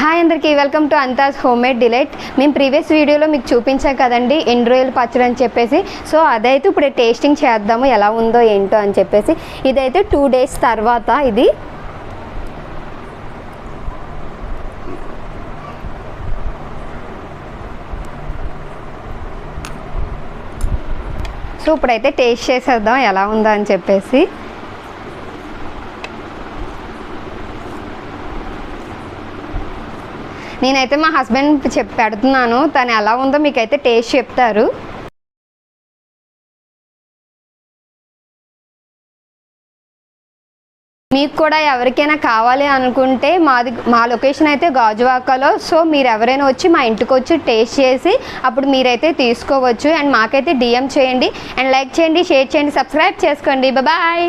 Hi అందరికీ welcome to అంతాజ్ home made delight. మేము ప్రీవియస్ వీడియోలో మీకు చూపించాం కదండి ఎండు రొయ్యల పచ్చడి అని చెప్పేసి. సో అదైతే ఇప్పుడు టేస్టింగ్ చేద్దాము ఎలా ఉందో ఏంటో అని చెప్పేసి. ఇదైతే 2 days తర్వాత ఇది సో ఇప్పుడైతే టేస్ట్ చేసేద్దాం ఎలా ఉందో అని చెప్పేసి. నేనైతే మా హస్బెండ్ పెడుతున్నాను, తను ఎలా ఉందో మీకైతే టేస్ట్ చెప్తారు. మీకు కూడా ఎవరికైనా కావాలి అనుకుంటే మా లొకేషన్ అయితే గాజువాకలో. సో మీరు ఎవరైనా వచ్చి మా ఇంటికి వచ్చి టేస్ట్ చేసి అప్పుడు మీరైతే తీసుకోవచ్చు. అండ్ మాకైతే DM చేయండి అండ్ లైక్ చేయండి, షేర్ చేయండి, సబ్స్క్రైబ్ చేసుకోండి. బాయ్.